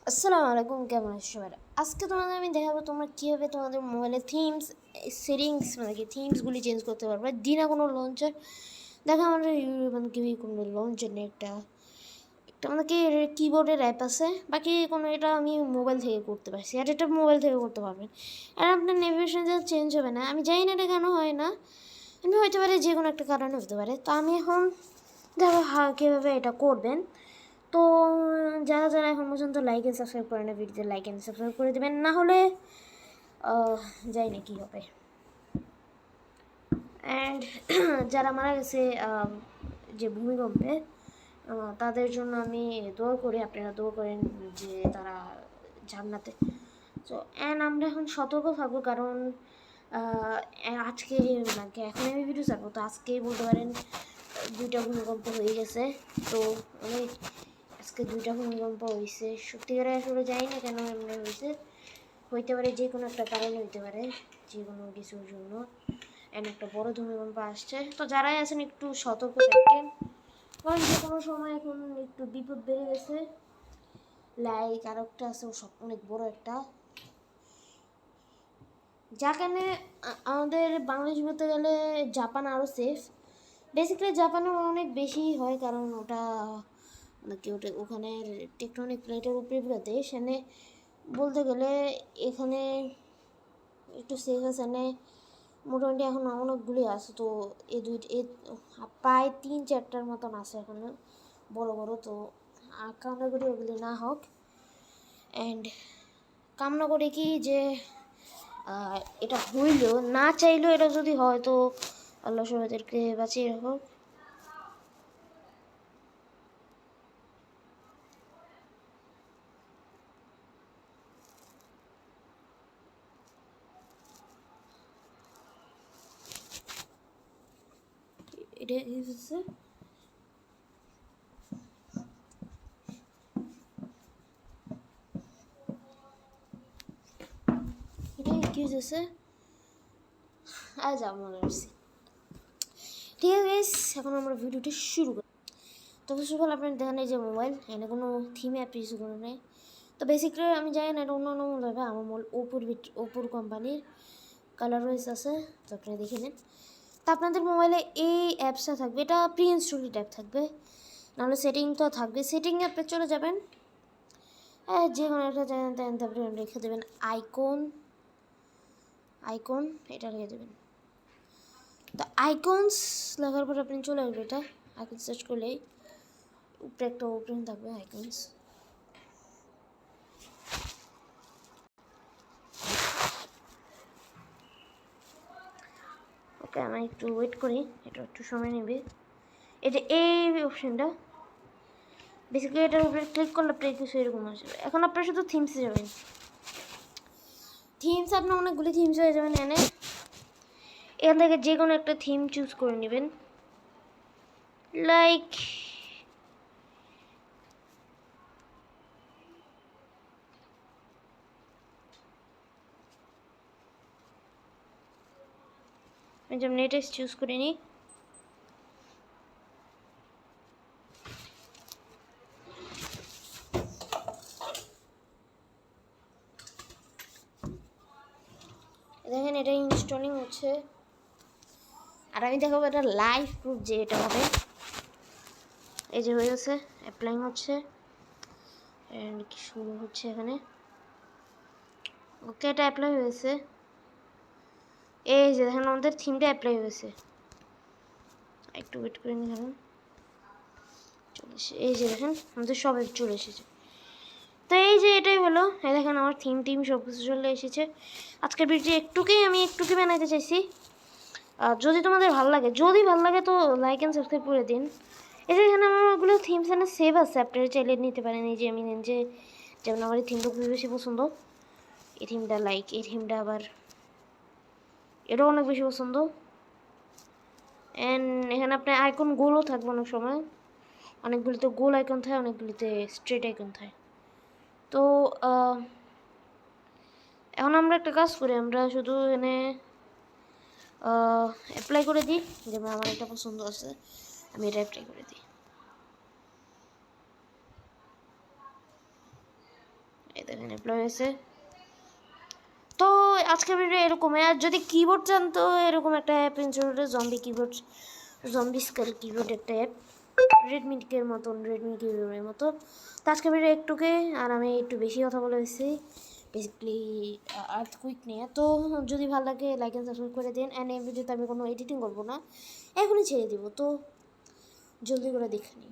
আসসালামু আলাইকুম, কেমন আছো সবাই? আজকে তোমাদের আমি দেখাবো তোমরা কীভাবে তোমাদের মোবাইলের থিমস সেটিংস মানে কি থিমসগুলি চেঞ্জ করতে পারবে দিনা কোনো লঞ্চার। দেখো আমাদের মানে কি কোনো লঞ্চার নেই, একটা একটা মানে কি কিবোর্ডের অ্যাপ আছে, বাকি কোনো এটা আমি মোবাইল থেকে করতে পারছি, আর এটা মোবাইল থেকে করতে পারবেন। আর আপনার নেভিগেশন যা চেঞ্জ হবে না, আমি জানি না এটা কেন হয় না, আমি হতে পারে যে কোনো একটা কারণে হতে পারে। তো আমি এখন দেখো কীভাবে এটা করবেন। তো যারা যারা এখন পর্যন্ত লাইক অ্যান্ড সাবস্ক্রাইব করে না, ভিডিওতে লাইক অ্যান্ড সাবস্ক্রাইব করে দেবেন, না হলে জানি না কী হবে। অ্যান্ড যারা মারা গেছে যে ভূমিকম্পে, তাদের জন্য আমি দোয়া করি, আপনারা দোয়া করেন যে তারা জান্নাতে। তো আমরা এখন সতর্ক থাকবো, কারণ আজকে নাকি এখন আমি ভিডিও ছাড়বো, তো আজকেই বলতে পারেন 2টা ভূমিকম্প হয়ে গেছে। তো আমি আজকে 2টা ভূমিকম্প হয়েছে, সত্যিকারে আসলে জানি না কেন এমনি হয়েছে, হইতে পারে যে কোনো একটা কারণে, হইতে পারে যে কোনো কিছুর জন্য একটা বড় ভূমিকম্প আসছে। তো যারাই আছেন একটু সতর্ক থাকেন, কারণ যে কোনো সময় এখন একটু বিপদ বেড়ে গেছে। লাইক আর একটা আছে, ও সব অনেক বড় একটা, যার কারণে আমাদের বাংলাদেশ বলতে গেলে জাপান আরও সেফ। বেসিক্যালি জাপানে অনেক বেশি হয়, কারণ ওটা নাকি ওটা ওখানের টেকটনিক প্লেটের উপরে পুরো দেশ। এনে বলতে গেলে এখানে একটু সেফ আছে, এনে মোটামুটি এখন অনেকগুলি আছে। তো এই প্রায় 3-4টার মতন আছে এখানে বড় বড়। তো কামনা করি ওগুলি না হোক, অ্যান্ড কামনা করি কি যে এটা হইলেও না চাইলেও এটা যদি হয়, তো আল্লাহ সবাইদেরকে বাঁচিয়ে রাখুক। এটা হচ্ছে কি হয়েছে আজ মনে করছি। ঠিক আছে গাইস, এখন আমরা ভিডিওটি শুরু করি। তো ফার্স্ট অফ অল আপনার দেখেন এই যে মোবাইল, এখানে কোনো থিম অ্যাপ ইউজ করে নেই। তো বেসিক্যালি আমি জানি না এটা অন্য অন্য মোবাইল হবে, আমার মোবাইল ওপোর কোম্পানির কালার ওয়েস আছে, তো আপনি দেখে নেন। তো আপনাদের মোবাইলে এই অ্যাপসটা থাকবে, এটা প্রি ইনস্টলেড অ্যাপ থাকবে, নাহলে সেটিং তো থাকবে। সেটিং অ্যাপে চলে যাবেন, যে কোনো একটা জানেন, তারপরে রেখে দেবেন আইকন এটা রেখে দেবেন। তো আইকনস লেখার পর আপনি চলে আসবে, এটা আইকন সার্চ করলেই উপরে একটা ওপেন থাকবে আইকনস। ওকে, আমি একটু ওয়েট করি, এটা একটু সময় নেবে। এই যে এই অপশানটা, বেসিক্যালি এটার উপরে ক্লিক করলে আপনার কিছু এরকম আসবে। এখন আপনার শুধু থিমসে যাবেন, থিমস আপনার অনেকগুলি থিমস হয়ে যাবেন। এখান থেকে যে কোনো একটা থিম চুজ করে নেবেন, লাইক আমি যেমন এটা চুজ করে নিই। দেখেন এটা ইনস্টলিং হচ্ছে, আর আমি দেখাবো এটা লাইভ প্রুফ যে এটা হবে। এই যে হয়ে গেছে, অ্যাপ্লাইং হচ্ছে, অ্যান্ড কি শুরু হচ্ছে এখানে। ওকে, এটা অ্যাপ্লাই হয়েছে। এই যে দেখেন আমাদের থিমটা অ্যাপ্লাই হয়েছে, একটু ওয়েট করে নিই, কারণ চলে এসে এই যে দেখেন আমাদের সব চলে এসেছে। তো এই যে এটাই হলো, এই দেখেন আমার থিম সব কিছু চলে এসেছে। আজকের ভিডিও একটুকি বানাইতে চাইছি। যদি তোমাদের ভালো লাগে, তো লাইক অ্যান্ড সাবস্ক্রাইব করে দিন। এই যে এখানে আমার ওগুলো থিমস এখানে সেভ আছে, আপনারা চাইলে নিতে পারেন। এই যে আমি যে যেমন আমার এই থিমটা খুবই বেশি পছন্দ, এই থিমটা লাইক, এই থিমটা আবার এটাও অনেক বেশি পছন্দ। অ্যান্ড এখানে আপনার আইকন গোলও থাকবে, অনেক সময় অনেকগুলিতে গোল আইকন থাকে, অনেকগুলিতে স্ট্রেট আইকন থাকে। তো এখন আমরা একটা কাজ করি, আমরা শুধু এখানে অ্যাপ্লাই করে দিই। যেমন আমার এটা পছন্দ আছে, আমি এটা অ্যাপ্লাই করে দিই। দেখেন অ্যাপ্লাই হয়েছে। তো আজকের ভিডিও এরকম। আর যদি কিবোর্ড চান তো এরকম একটা অ্যাপ ইনস্টল করে, zombie keyboard, zombie scale keyboard একটা অ্যাপ, রেডমি কের মতন, রেডমি কিবোর্ডের মতো। তো আজকের ভিডিও একটুকে, আর আমি একটু বেশি কথা বলে হয়েছি বেসিক্যালি আর্থকুইক নিয়ে। তো যদি ভালো লাগে লাইক অ্যান্ড সাবস্ক্রাইব করে দিন। অ্যান্ড এই ভিডিওতে আমি কোনো এডিটিং করবো না, এখনই ছেড়ে দিব, তো জলদি করে দেখে নিন।